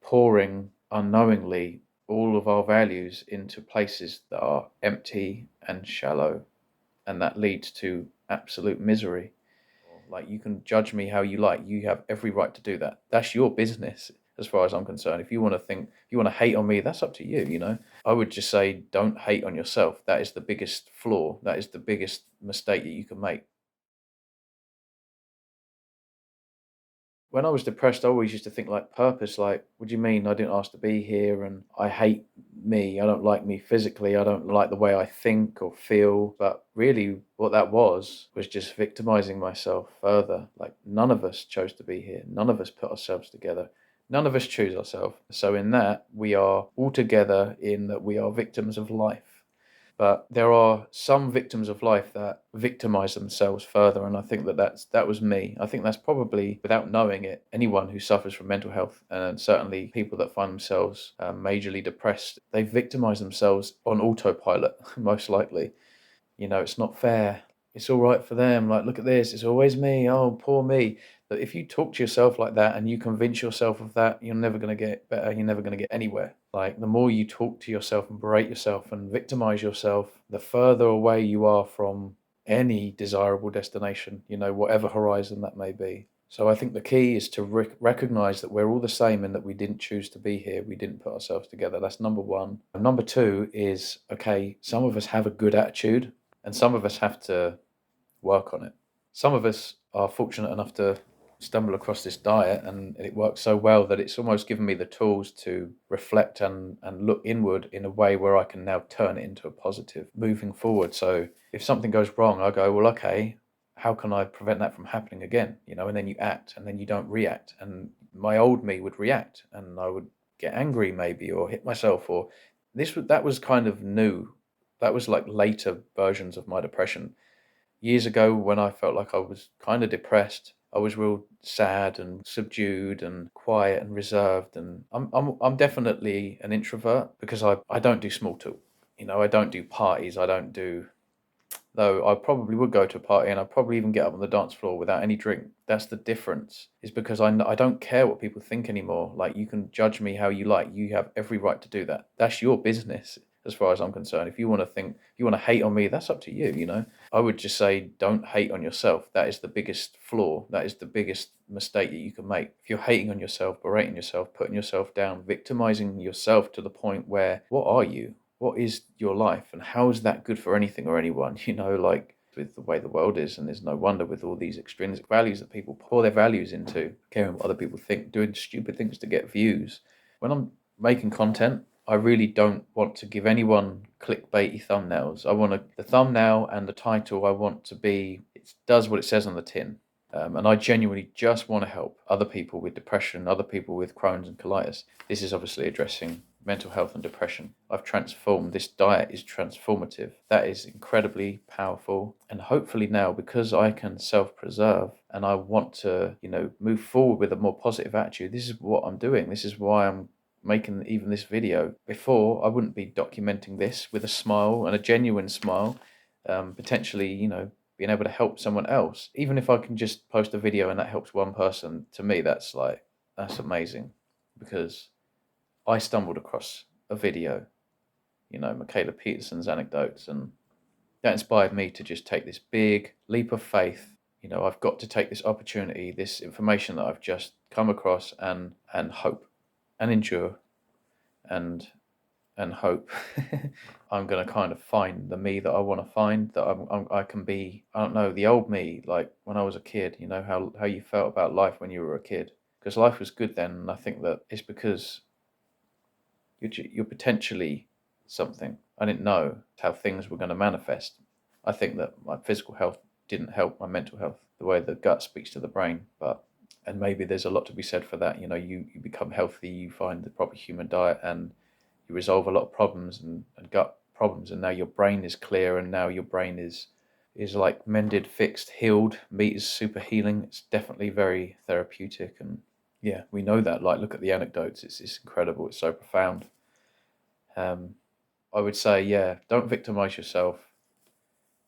pouring unknowingly all of our values into places that are empty and shallow, and that leads to absolute misery. Like, you can judge me how you like. You have every right to do that. That's your business, as far as I'm concerned. If you want to hate on me, that's up to you. I would just say, don't hate on yourself. That is the biggest flaw. That is the biggest mistake that you can make. When I was depressed, I always used to think like purpose, like, what do you mean I didn't ask to be here? And I hate me. I don't like me physically. I don't like the way I think or feel. But really, what that was just victimizing myself further. Like, none of us chose to be here. None of us put ourselves together. None of us choose ourselves. So, in that, we are all together in that we are victims of life. But there are some victims of life that victimize themselves further, and I think that was me. I think that's probably, without knowing it, anyone who suffers from mental health, and certainly people that find themselves majorly depressed, they victimize themselves on autopilot, most likely. It's not fair. It's all right for them. Like, look at this. It's always me. Oh, poor me. But if you talk to yourself like that and you convince yourself of that, you're never going to get better. You're never going to get anywhere. Like, the more you talk to yourself and berate yourself and victimize yourself, the further away you are from any desirable destination, whatever horizon that may be. So I think the key is to recognize that we're all the same and that we didn't choose to be here. We didn't put ourselves together. That's number one. And number two is, okay, some of us have a good attitude and some of us have to work on it. Some of us are fortunate enough to stumble across this diet and it works so well that it's almost given me the tools to reflect and look inward in a way where I can now turn it into a positive moving forward. So if something goes wrong, I go, well, okay, how can I prevent that from happening again? And then you act, and then you don't react. And my old me would react, and I would get angry maybe, or hit myself, or that was kind of new. That was like later versions of my depression. Years ago, when I felt like I was kind of depressed, I was real sad and subdued and quiet and reserved. And I'm definitely an introvert because I don't do small talk. I don't do parties. I don't do, though I probably would go to a party and I'd probably even get up on the dance floor without any drink. That's the difference, is because I don't care what people think anymore. Like, you can judge me how you like. You have every right to do that. That's your business, as far as I'm concerned. If you want to hate on me, that's up to you. I would just say, don't hate on yourself. That is the biggest flaw. That is the biggest mistake that you can make. If you're hating on yourself, berating yourself, putting yourself down, victimizing yourself to the point where, what are you? What is your life, and how is that good for anything or anyone? Like, with the way the world is, and there's no wonder with all these extrinsic values that people pour their values into, caring what other people think, doing stupid things to get views. When I'm making content, I really don't want to give anyone clickbaity thumbnails. The thumbnail and the title, I want to be, it does what it says on the tin. And I genuinely just want to help other people with depression, other people with Crohn's and colitis. This is obviously addressing mental health and depression. I've transformed. This diet is transformative. That is incredibly powerful. And hopefully now, because I can self-preserve and I want to, move forward with a more positive attitude, this is what I'm doing. This is why I'm making even this video. Before, I wouldn't be documenting this with a smile, and a genuine smile, potentially, being able to help someone else. Even if I can just post a video and that helps one person, to me, that's amazing, because I stumbled across a video, Michaela Peterson's anecdotes, and that inspired me to just take this big leap of faith. I've got to take this opportunity, this information that I've just come across, and hope and endure and hope. I'm going to kind of find the me that I want to find, that I can be, I don't know, the old me, like when I was a kid, how you felt about life when you were a kid. Because life was good then, and I think that it's because you're potentially something. I didn't know how things were going to manifest. I think that my physical health didn't help my mental health, the way the gut speaks to the brain. And maybe there's a lot to be said for that. You become healthy, you find the proper human diet, and you resolve a lot of problems and gut problems, and now your brain is clear, and now your brain is like mended, fixed, healed. Meat is super healing. It's definitely very therapeutic, and yeah, we know that. Like, look at the anecdotes. It's incredible. It's so profound. I would say, yeah, don't victimize yourself.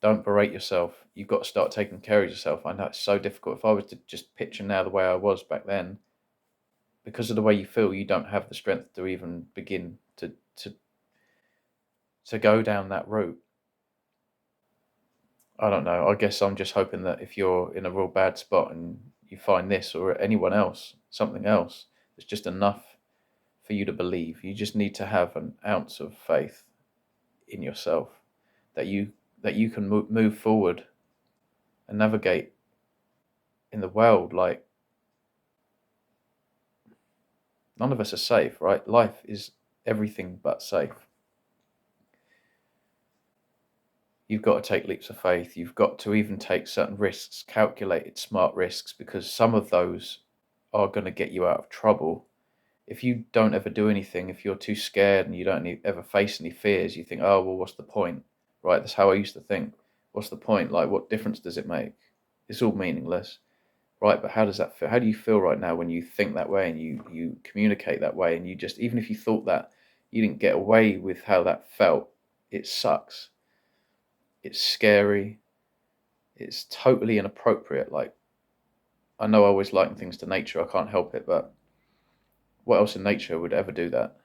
Don't berate yourself. You've got to start taking care of yourself. I know it's so difficult. If I was to just picture now the way I was back then, because of the way you feel, you don't have the strength to even begin to go down that route. I don't know. I guess I'm just hoping that if you're in a real bad spot and you find this or anyone else, something else, it's just enough for you to believe. You just need to have an ounce of faith in yourself that you can move forward and navigate in the world. Like, none of us are safe, right? Life is everything but safe. You've got to take leaps of faith. You've got to even take certain risks, calculated, smart risks, because some of those are going to get you out of trouble. If you don't ever do anything, if you're too scared and you don't ever face any fears, you think, oh, well, what's the point? Right? That's how I used to think. What's the point? Like, what difference does it make? It's all meaningless. Right? But how does that feel? How do you feel right now when you think that way and you communicate that way, and you just, even if you thought that you didn't get away with how that felt, it sucks. It's scary. It's totally inappropriate. Like, I know I always liken things to nature. I can't help it, but what else in nature would ever do that?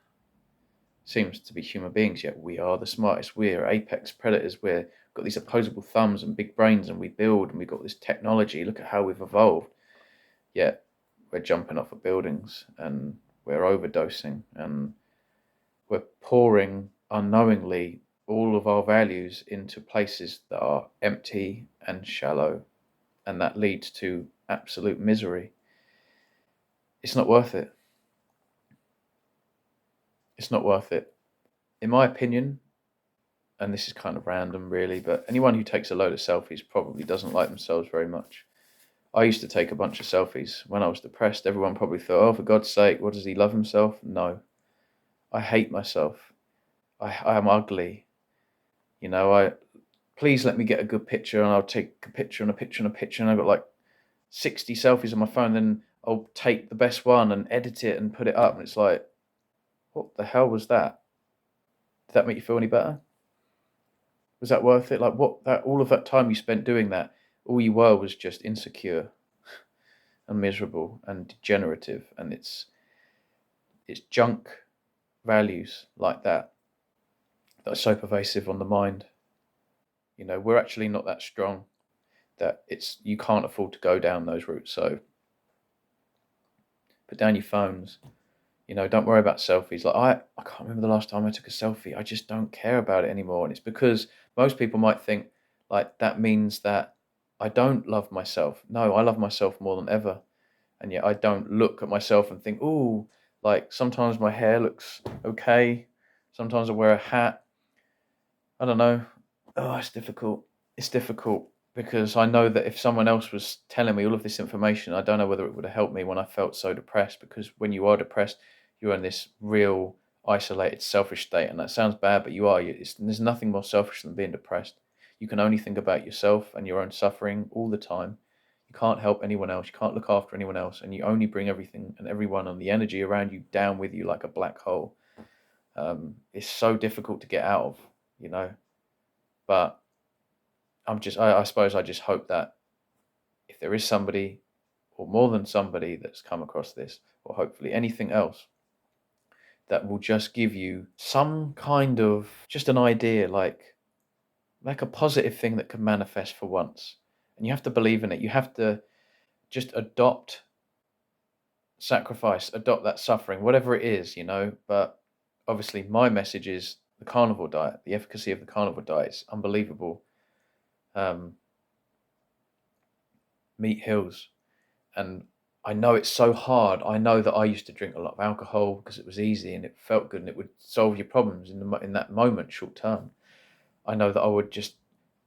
Seems to be human beings, yet we are the smartest. We're apex predators. We've got these opposable thumbs and big brains, and we build, and we've got this technology. Look at how we've evolved. Yet we're jumping off of buildings, and we're overdosing, and we're pouring unknowingly all of our values into places that are empty and shallow, and that leads to absolute misery. It's not worth it. It's not worth it. In my opinion, and this is kind of random really, but anyone who takes a load of selfies probably doesn't like themselves very much. I used to take a bunch of selfies when I was depressed. Everyone probably thought, oh, for God's sake, what, does he love himself? No. I hate myself. I am ugly. Please let me get a good picture, and I'll take a picture and a picture and a picture, and I've got like 60 selfies on my phone, then I'll take the best one and edit it and put it up, and it's like, what the hell was that? Did that make you feel any better? Was that worth it? Like, what, that all of that time you spent doing that, all you were was just insecure and miserable and degenerative, and it's junk values like that that are so pervasive on the mind. We're actually not that strong that you can't afford to go down those routes. So put down your phones. Don't worry about selfies. Like, I can't remember the last time I took a selfie. I just don't care about it anymore. And it's because most people might think like that means that I don't love myself. No, I love myself more than ever. And yet I don't look at myself and think, ooh, like sometimes my hair looks okay. Sometimes I wear a hat. I don't know. Oh, it's difficult. It's difficult because I know that if someone else was telling me all of this information, I don't know whether it would have helped me when I felt so depressed, because when you are depressed, you're in this real isolated, selfish state. And that sounds bad, but you are. There's nothing more selfish than being depressed. You can only think about yourself and your own suffering all the time. You can't help anyone else. You can't look after anyone else. And you only bring everything and everyone and the energy around you down with you like a black hole. It's so difficult to get out of, but I suppose I just hope that if there is somebody, or more than somebody, that's come across this, or hopefully anything else, that will just give you some kind of, just an idea, like a positive thing that can manifest for once. And you have to believe in it. You have to just adopt sacrifice, adopt that suffering, whatever it is, But obviously my message is the carnivore diet. The efficacy of the carnivore diet is unbelievable. Meat heals. And I know it's so hard. I know that I used to drink a lot of alcohol because it was easy and it felt good and it would solve your problems in that moment, short term. I know that I would just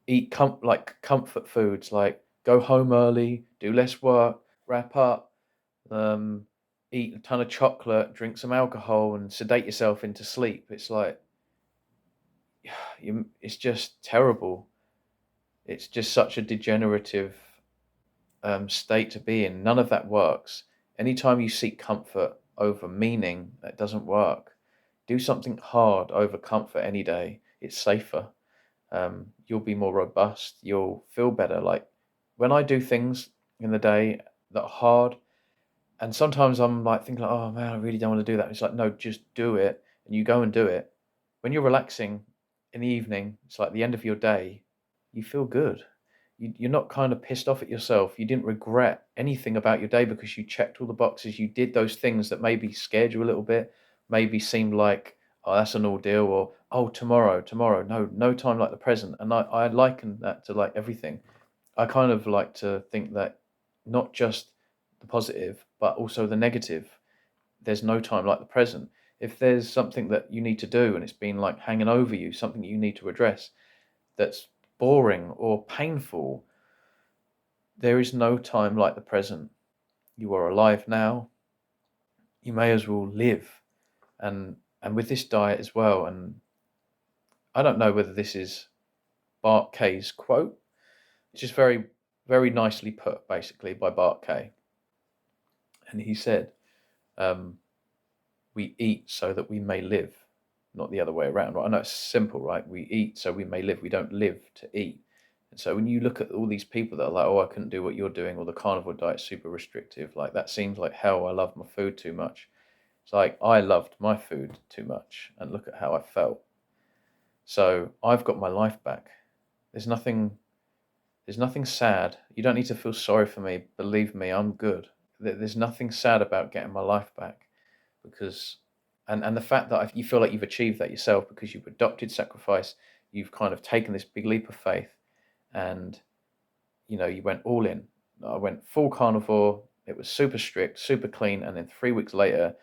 eat comfort foods, like go home early, do less work, wrap up, eat a ton of chocolate, drink some alcohol, and sedate yourself into sleep. It's like, it's just terrible. It's just such a degenerative state to be in. None of that works. Anytime you seek comfort over meaning, that doesn't work. Do something hard over comfort any day. It's safer. You'll be more robust. You'll feel better. Like when I do things in the day that are hard, And sometimes I'm like thinking, like, oh man, I really don't want to do that. It's like, no, just do it. And you go and do it. When you're relaxing in the evening, it's like the end of your day, you feel good. You're not kind of pissed off at yourself. You didn't regret anything about your day because you checked all the boxes. You did those things that maybe scared you a little bit, maybe seemed like, oh, that's an ordeal, or oh, tomorrow. No, no time like the present. And I liken that to like everything. I kind of like to think that not just the positive, but also the negative. There's no time like the present. If there's something that you need to do and it's been like hanging over you, something you need to address that's boring or painful, there is no time like the present. You are alive now. You may as well live. And with this diet as well, and I don't know whether this is Bart Kay's quote. It's just very, very nicely put, basically, by Bart Kay. And he said, um, we eat so that we may live, not the other way around. Right? I know it's simple, right? We eat so we may live. We don't live to eat. And so when you look at all these people that are like, oh, I couldn't do what you're doing, or the carnivore diet's super restrictive, like that seems like hell. I love my food too much. It's like I loved my food too much, and look at how I felt. So I've got my life back. There's nothing. There's nothing sad. You don't need to feel sorry for me. Believe me, I'm good. There's nothing sad about getting my life back, because and the fact that you feel like you've achieved that yourself because you've adopted sacrifice, you've kind of taken this big leap of faith, and you went all in. I went full carnivore. It was super strict, super clean, and then 3 weeks later,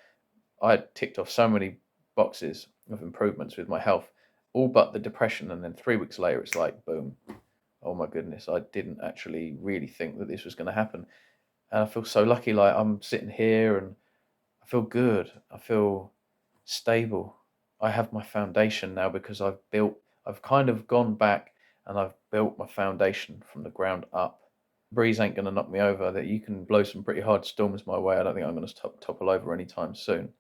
I had ticked off so many boxes of improvements with my health, all but the depression. And then 3 weeks later, it's like boom. Oh my goodness, I didn't actually really think that this was going to happen. And I feel so lucky. Like I'm sitting here and I feel good. I feel stable. I have my foundation now because I've kind of gone back and I've built my foundation from the ground up. Breeze ain't going to knock me over. That you can blow some pretty hard storms my way. I don't think I'm going to topple over anytime soon.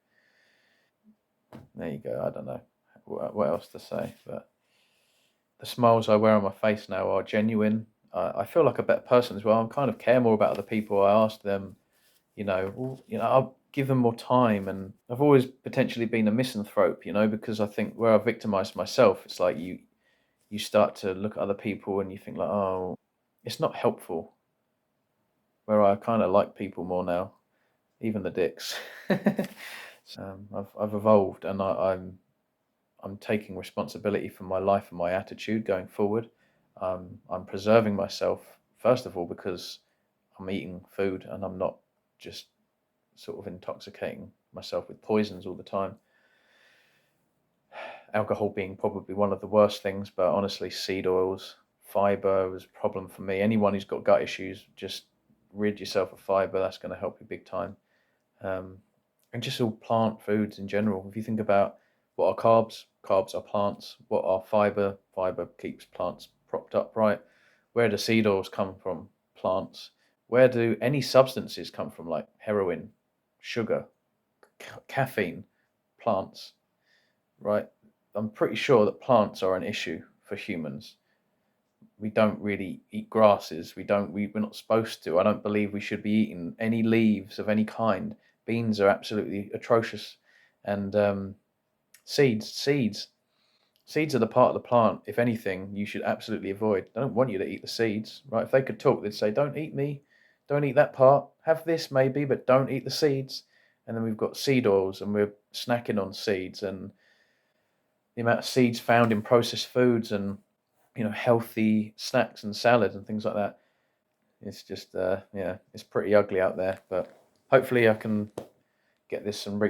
There you go. I don't know what else to say, but the smiles I wear on my face now are genuine. I feel like a better person as well. I kind of care more about other people. I ask them, I'll give them more time. And I've always potentially been a misanthrope, because I think where I've victimized myself, it's like you start to look at other people and you think like, oh, it's not helpful. Where I kind of like people more now, even the dicks. I've evolved, and I'm taking responsibility for my life and my attitude going forward. I'm preserving myself, first of all, because I'm eating food and I'm not just sort of intoxicating myself with poisons all the time. Alcohol being probably one of the worst things, but honestly, seed oils, fiber was a problem for me. Anyone who's got gut issues, just rid yourself of fiber. That's going to help you big time. Um, and just all plant foods in general. If you think about what are carbs, carbs are plants. What are fiber, fiber keeps plants propped upright. Where do seed oils come from? Plants. Where do any substances come from, like heroin, sugar, caffeine? Plants, right? I'm pretty sure that plants are an issue for humans. We don't really eat grasses. We're not supposed to. I don't believe we should be eating any leaves of any kind. Beans are absolutely atrocious. And seeds are the part of the plant, if anything, you should absolutely avoid. They don't want you to eat the seeds, right? If they could talk, they'd say, don't eat me, don't eat that part, have this maybe, but don't eat the seeds. And then we've got seed oils, and we're snacking on seeds, and the amount of seeds found in processed foods, and healthy snacks and salads and things like that. It's just yeah, it's pretty ugly out there. But hopefully I can get this and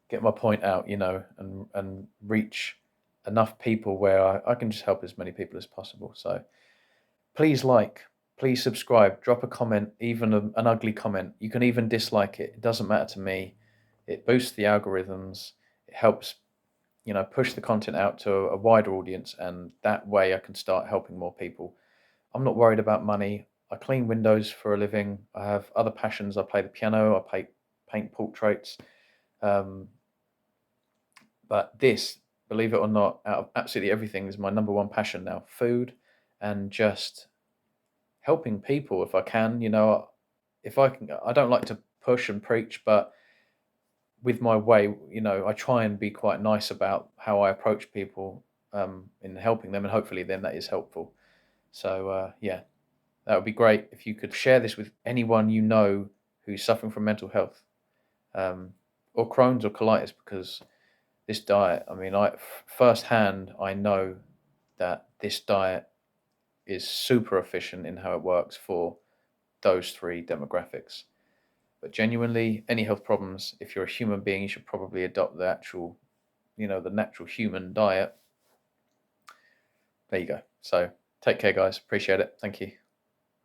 get my point out, and reach enough people where I can just help as many people as possible. So please please subscribe, drop a comment, even an ugly comment. You can even dislike it. It doesn't matter to me. It boosts the algorithms. It helps, push the content out to a wider audience, and that way I can start helping more people. I'm not worried about money. I clean windows for a living. I have other passions. I play the piano. I paint portraits. But this, believe it or not, out of absolutely everything, is my number one passion now. Food and just helping people if I can. if I can, I don't like to push and preach, but with my way, I try and be quite nice about how I approach people in helping them, and hopefully then that is helpful. So yeah, that would be great if you could share this with anyone you know who's suffering from mental health, or Crohn's or colitis, because this diet, I mean, firsthand, I know that this diet is super efficient in how it works for those three demographics. But genuinely, any health problems, if you're a human being, you should probably adopt the actual, the natural human diet. There you go. So take care, guys. Appreciate it. Thank you.